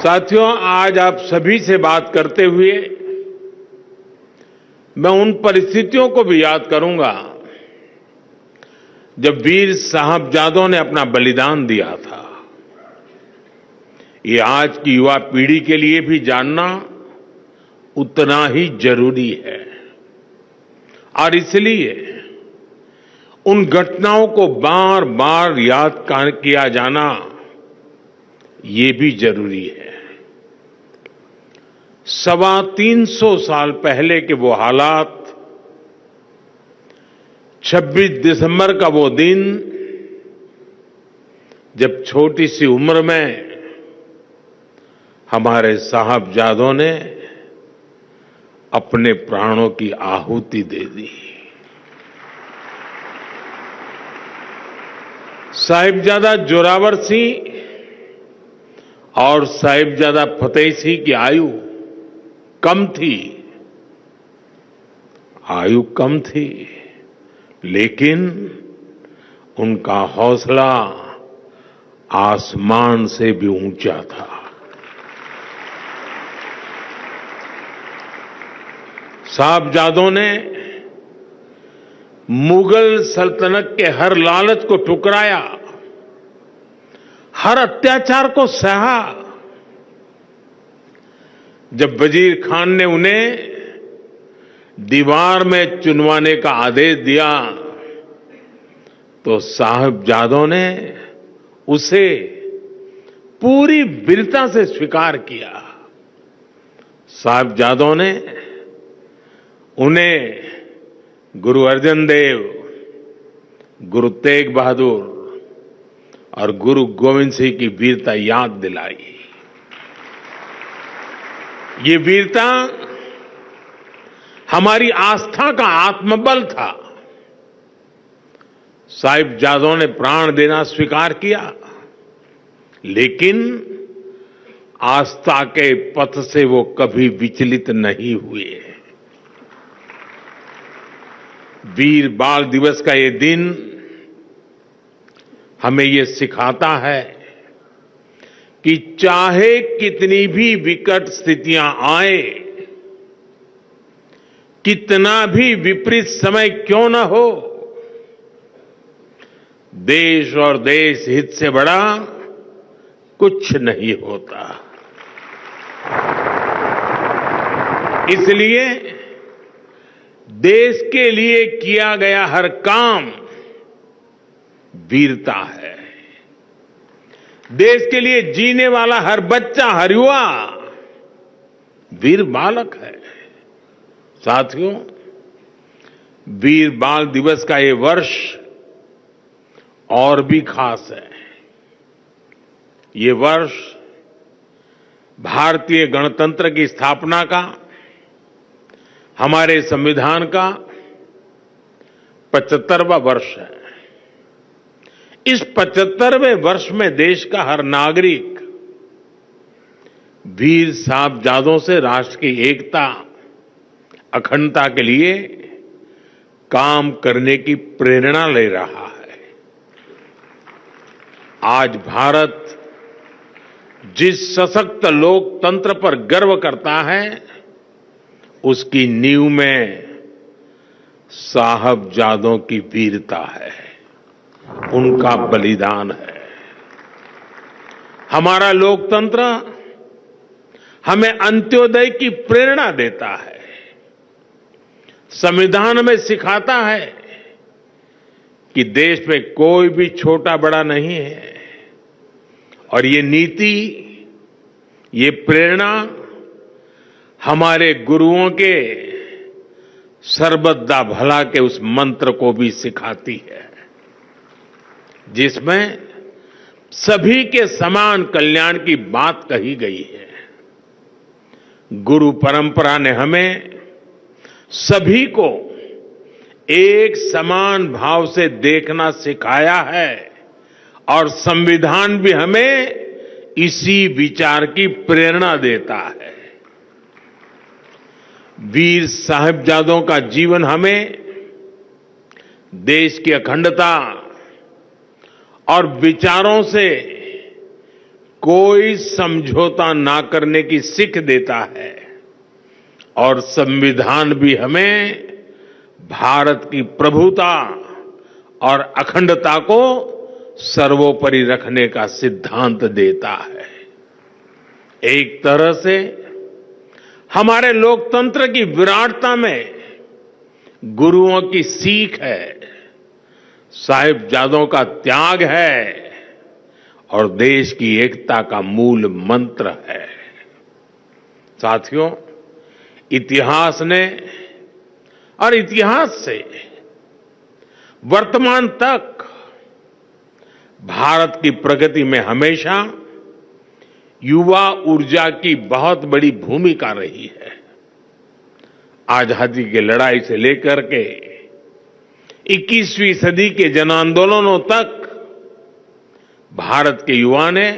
साथियों, आज आप सभी से बात करते हुए मैं उन परिस्थितियों को भी याद करूंगा जब वीर साहबजादों ने अपना बलिदान दिया था। ये आज की युवा पीढ़ी के लिए भी जानना उतना ही जरूरी है और इसलिए उन घटनाओं को बार बार याद किया जाना ये भी जरूरी है। 325 साल पहले के वो हालात, 26 दिसंबर का वो दिन जब छोटी सी उम्र में हमारे साहबजादों ने अपने प्राणों की आहुति दे दी। साहिबजादा जोरावर सिंह और साहिबजादा फतेह सिंह की आयु कम थी, लेकिन उनका हौसला आसमान से भी ऊंचा था। साहबजादों ने मुगल सल्तनत के हर लालच को ठुकराया, हर अत्याचार को सहा। जब वजीर खान ने उन्हें दीवार में चुनवाने का आदेश दिया तो साहबजादों ने उसे पूरी वीरता से स्वीकार किया। साहबजादों ने उन्हें गुरु अर्जन देव, गुरु तेग बहादुर और गुरु गोविंद सिंह की वीरता याद दिलाई। ये वीरता हमारी आस्था का आत्मबल था। साहिबजादों ने प्राण देना स्वीकार किया, लेकिन आस्था के पथ से वो कभी विचलित नहीं हुए। वीर बाल दिवस का ये दिन हमें ये सिखाता है कि चाहे कितनी भी विकट स्थितियां आए, कितना भी विपरीत समय क्यों न हो, देश और देश हित से बड़ा कुछ नहीं होता। इसलिए देश के लिए किया गया हर काम वीरता है। देश के लिए जीने वाला हर बच्चा, हर युवा वीर बालक है। साथियों, वीर बाल दिवस का ये वर्ष और भी खास है। ये वर्ष भारतीय गणतंत्र की स्थापना का, हमारे संविधान का 75वां वर्ष है। इस 75वें वर्ष में देश का हर नागरिक वीर साहबजादों से राष्ट्र की एकता, अखंडता के लिए काम करने की प्रेरणा ले रहा है। आज भारत जिस सशक्त लोकतंत्र पर गर्व करता है, उसकी नींव में साहबजादों की वीरता है, उनका बलिदान है। हमारा लोकतंत्र हमें अंत्योदय की प्रेरणा देता है, संविधान में सिखाता है कि देश में कोई भी छोटा बड़ा नहीं है, और ये नीति, ये प्रेरणा हमारे गुरुओं के सर्वदा भला के उस मंत्र को भी सिखाती है, जिसमें सभी के समान कल्याण की बात कही गई है। गुरु परंपरा ने हमें सभी को एक समान भाव से देखना सिखाया है, और संविधान भी हमें इसी विचार की प्रेरणा देता है। वीर साहिबजादों का जीवन हमें देश की अखंडता और विचारों से कोई समझौता ना करने की सीख देता है और संविधान भी हमें भारत की प्रभुता और अखंडता को सर्वोपरि रखने का सिद्धांत देता है। एक तरह से हमारे लोकतंत्र की विराटता में गुरुओं की सीख है, साहिबजादों का त्याग है और देश की एकता का मूल मंत्र है। साथियों, इतिहास ने और इतिहास से वर्तमान तक भारत की प्रगति में हमेशा युवा ऊर्जा की बहुत बड़ी भूमिका रही है। आजादी की लड़ाई से लेकर के 21वीं सदी के जन आंदोलनों तक भारत के युवा ने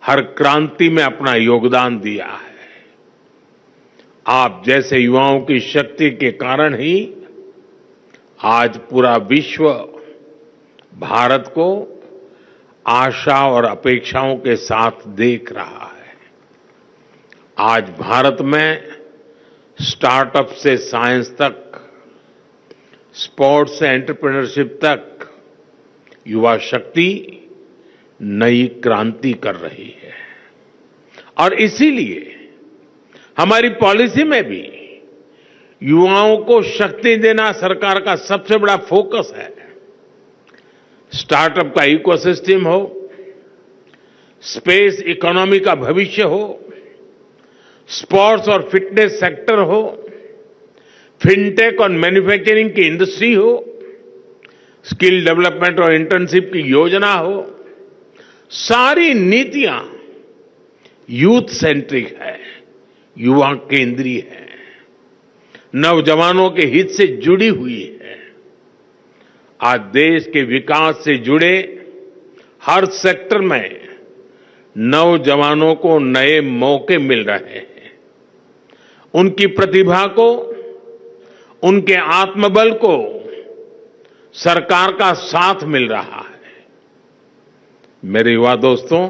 हर क्रांति में अपना योगदान दिया है। आप जैसे युवाओं की शक्ति के कारण ही आज पूरा विश्व भारत को आशा और अपेक्षाओं के साथ देख रहा है। आज भारत में स्टार्टअप से साइंस तक, स्पोर्ट्स से एंटरप्रेन्योरशिप तक युवा शक्ति नई क्रांति कर रही है और इसीलिए हमारी पॉलिसी में भी युवाओं को शक्ति देना सरकार का सबसे बड़ा फोकस है। स्टार्टअप का इकोसिस्टम हो, स्पेस इकोनॉमी का भविष्य हो, स्पोर्ट्स और फिटनेस सेक्टर हो, फिनटेक और मैन्युफैक्चरिंग की इंडस्ट्री हो, स्किल डेवलपमेंट और इंटर्नशिप की योजना हो, सारी नीतियां यूथ सेंट्रिक है, युवा केंद्रीय है, नौजवानों के हित से जुड़ी हुई है। आज देश के विकास से जुड़े हर सेक्टर में नौजवानों को नए मौके मिल रहे हैं। उनकी प्रतिभा को, उनके आत्मबल को सरकार का साथ मिल रहा है। मेरे युवा दोस्तों,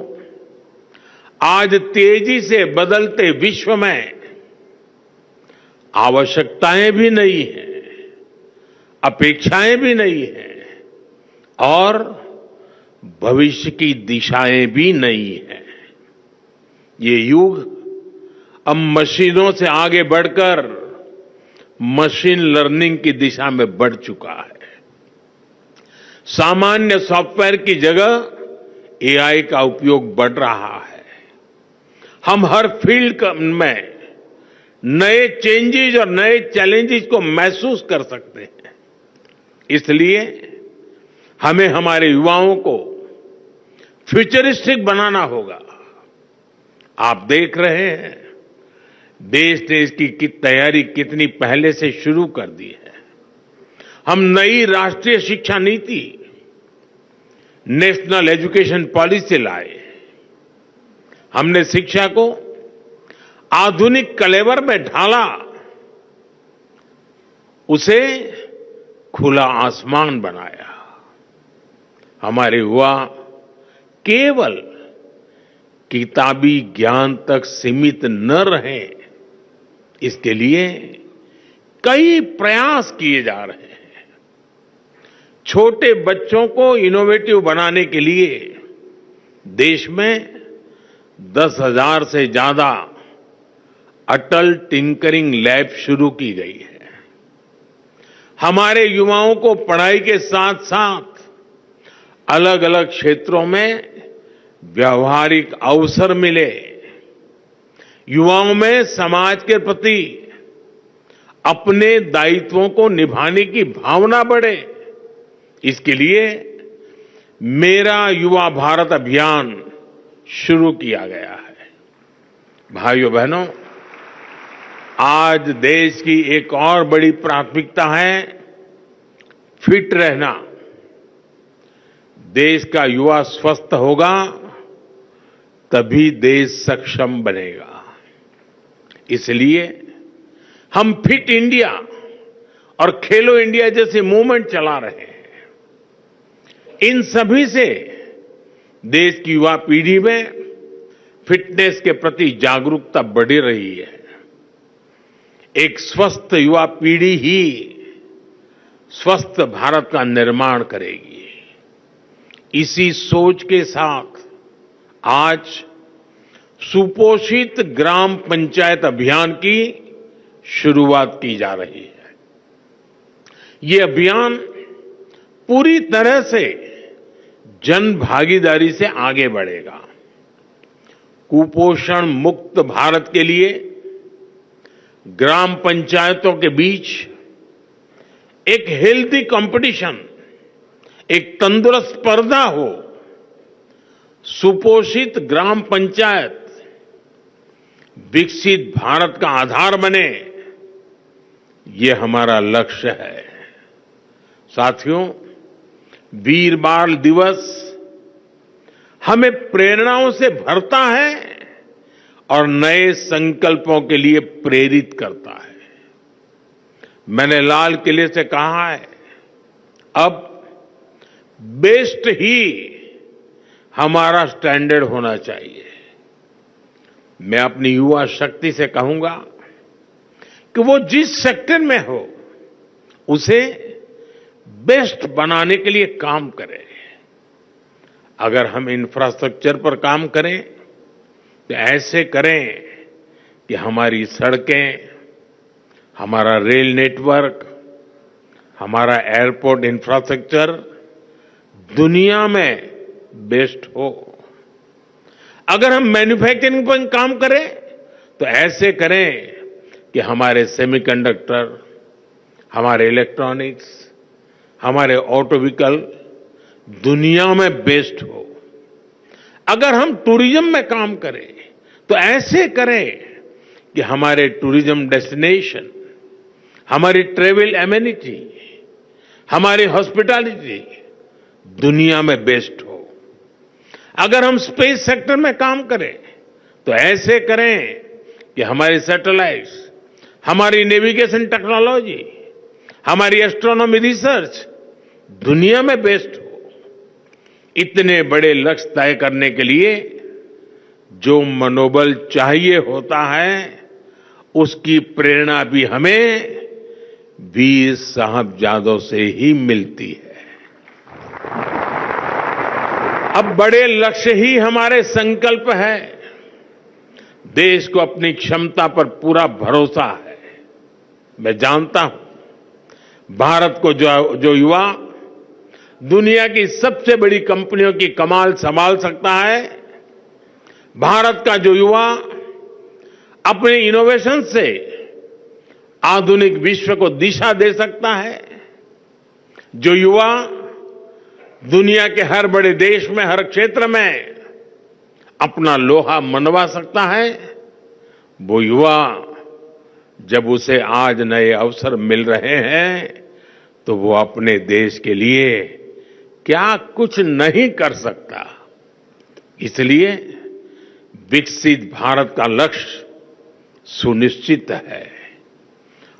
आज तेजी से बदलते विश्व में आवश्यकताएं भी नई हैं, अपेक्षाएं भी नई हैं और भविष्य की दिशाएं भी नई हैं। ये युग अब मशीनों से आगे बढ़कर मशीन लर्निंग की दिशा में बढ़ चुका है। सामान्य सॉफ्टवेयर की जगह एआई का उपयोग बढ़ रहा है। हम हर फील्ड में नए चेंजेस और नए चैलेंजेस को महसूस कर सकते हैं। इसलिए हमें हमारे युवाओं को फ्यूचरिस्टिक बनाना होगा। आप देख रहे हैं देश ने इसकी तैयारी कितनी पहले से शुरू कर दी है। हम नई राष्ट्रीय शिक्षा नीति, नेशनल एजुकेशन पॉलिसी लाए। हमने शिक्षा को आधुनिक कलेवर में ढाला, उसे खुला आसमान बनाया। हमारे युवा केवल किताबी ज्ञान तक सीमित न रहें, इसके लिए कई प्रयास किए जा रहे हैं। छोटे बच्चों को इनोवेटिव बनाने के लिए देश में 10,000 से ज्यादा अटल टिंकरिंग लैब शुरू की गई है। हमारे युवाओं को पढ़ाई के साथ साथ अलग अलग क्षेत्रों में व्यावहारिक अवसर मिले, युवाओं में समाज के प्रति अपने दायित्वों को निभाने की भावना बढ़े, इसके लिए मेरा युवा भारत अभियान शुरू किया गया है। भाइयों बहनों, आज देश की एक और बड़ी प्राथमिकता है फिट रहना। देश का युवा स्वस्थ होगा तभी देश सक्षम बनेगा। इसलिए हम फिट इंडिया और खेलो इंडिया जैसे मूवमेंट चला रहे हैं। इन सभी से देश की युवा पीढ़ी में फिटनेस के प्रति जागरूकता बढ़ रही है। एक स्वस्थ युवा पीढ़ी ही स्वस्थ भारत का निर्माण करेगी। इसी सोच के साथ आज सुपोषित ग्राम पंचायत अभियान की शुरुआत की जा रही है। ये अभियान पूरी तरह से जन भागीदारी से आगे बढ़ेगा। कुपोषण मुक्त भारत के लिए ग्राम पंचायतों के बीच एक हेल्दी कंपटीशन, एक तंदुरुस्त स्पर्धा हो। सुपोषित ग्राम पंचायत विकसित भारत का आधार बने, ये हमारा लक्ष्य है। साथियों, वीर बाल दिवस हमें प्रेरणाओं से भरता है और नए संकल्पों के लिए प्रेरित करता है। मैंने लाल किले से कहा है, अब बेस्ट ही हमारा स्टैंडर्ड होना चाहिए। मैं अपनी युवा शक्ति से कहूंगा कि वो जिस सेक्टर में हो उसे बेस्ट बनाने के लिए काम करें। अगर हम इंफ्रास्ट्रक्चर पर काम करें तो ऐसे करें कि हमारी सड़कें, हमारा रेल नेटवर्क, हमारा एयरपोर्ट इंफ्रास्ट्रक्चर दुनिया में बेस्ट हो। अगर हम मैन्युफैक्चरिंग पर काम करें तो ऐसे करें कि हमारे सेमीकंडक्टर, हमारे इलेक्ट्रॉनिक्स, हमारे ऑटो व्हीकल दुनिया में बेस्ट हो। अगर हम टूरिज्म में काम करें तो ऐसे करें कि हमारे टूरिज्म डेस्टिनेशन, हमारी ट्रेवल एमेनिटी, हमारी हॉस्पिटैलिटी दुनिया में बेस्ट हो। अगर हम स्पेस सेक्टर में काम करें तो ऐसे करें कि हमारी सैटेलाइट्स, हमारी नेविगेशन टेक्नोलॉजी, हमारी एस्ट्रोनॉमी रिसर्च दुनिया में बेस्ट हो। इतने बड़े लक्ष्य तय करने के लिए जो मनोबल चाहिए होता है, उसकी प्रेरणा भी हमें वीर साहबजादों से ही मिलती है। अब बड़े लक्ष्य ही हमारे संकल्प है। देश को अपनी क्षमता पर पूरा भरोसा है। मैं जानता हूं भारत को जो युवा दुनिया की सबसे बड़ी कंपनियों की कमाल संभाल सकता है, भारत का जो युवा अपने इनोवेशन से आधुनिक विश्व को दिशा दे सकता है, जो युवा दुनिया के हर बड़े देश में, हर क्षेत्र में अपना लोहा मनवा सकता है, वो युवा जब उसे आज नए अवसर मिल रहे हैं तो वो अपने देश के लिए क्या कुछ नहीं कर सकता। इसलिए विकसित भारत का लक्ष्य सुनिश्चित है।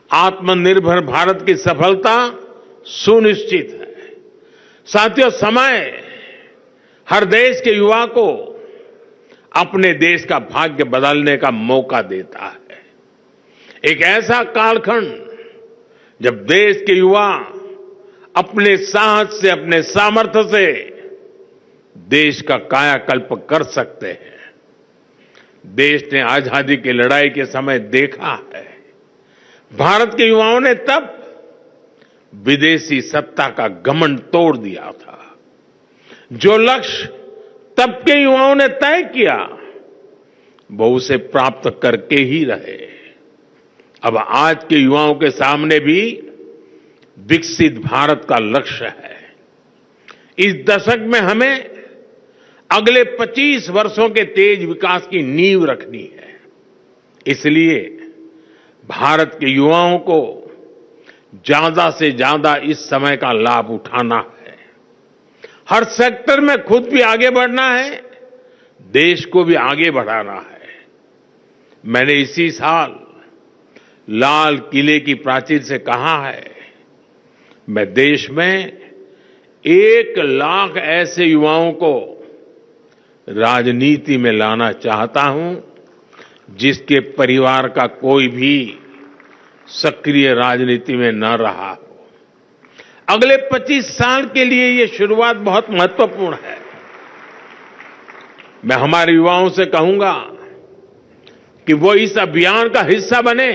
आत्मनिर्भर भारत की सफलता सुनिश्चित है। साथियों, समय हर देश के युवा को अपने देश का भाग्य बदलने का मौका देता है। एक ऐसा कालखंड जब देश के युवा अपने साहस से, अपने सामर्थ्य से देश का कायाकल्प कर सकते हैं। देश ने आजादी की लड़ाई के समय देखा है, भारत के युवाओं ने तब विदेशी सत्ता का घमंड तोड़ दिया था। जो लक्ष्य तब के युवाओं ने तय किया, वो उसे प्राप्त करके ही रहे। अब आज के युवाओं के सामने भी विकसित भारत का लक्ष्य है। इस दशक में हमें अगले 25 वर्षों के तेज विकास की नींव रखनी है। इसलिए भारत के युवाओं को ज्यादा से ज्यादा इस समय का लाभ उठाना है। हर सेक्टर में खुद भी आगे बढ़ना है, देश को भी आगे बढ़ाना है। मैंने इसी साल लाल किले की प्राचीर से कहा है, मैं देश में 1 लाख ऐसे युवाओं को राजनीति में लाना चाहता हूं, जिसके परिवार का कोई भी सक्रिय राजनीति में न रहा हो। अगले 25 साल के लिए ये शुरुआत बहुत महत्वपूर्ण है। मैं हमारे युवाओं से कहूंगा कि वो इस अभियान का हिस्सा बने,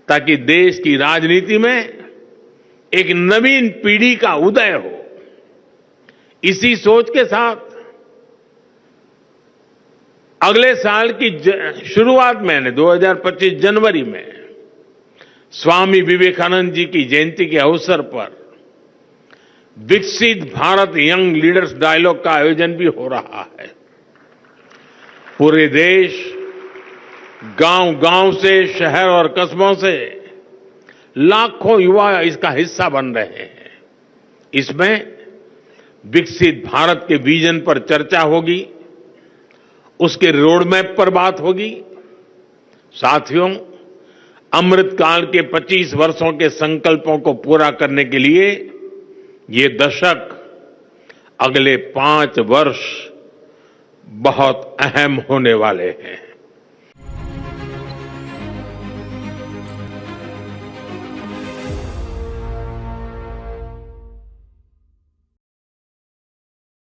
ताकि देश की राजनीति में एक नवीन पीढ़ी का उदय हो। इसी सोच के साथ अगले साल की शुरुआत में 2025 जनवरी में स्वामी विवेकानंद जी की जयंती के अवसर पर विकसित भारत यंग लीडर्स डायलॉग का आयोजन भी हो रहा है। पूरे देश गांव-गांव से, शहर और कस्बों से लाखों युवा इसका हिस्सा बन रहे हैं। इसमें विकसित भारत के विजन पर चर्चा होगी, उसके रोड मैप पर बात होगी। साथियों, अमृतकाल के 25 वर्षों के संकल्पों को पूरा करने के लिए ये दशक, अगले 5 वर्ष बहुत अहम होने वाले हैं।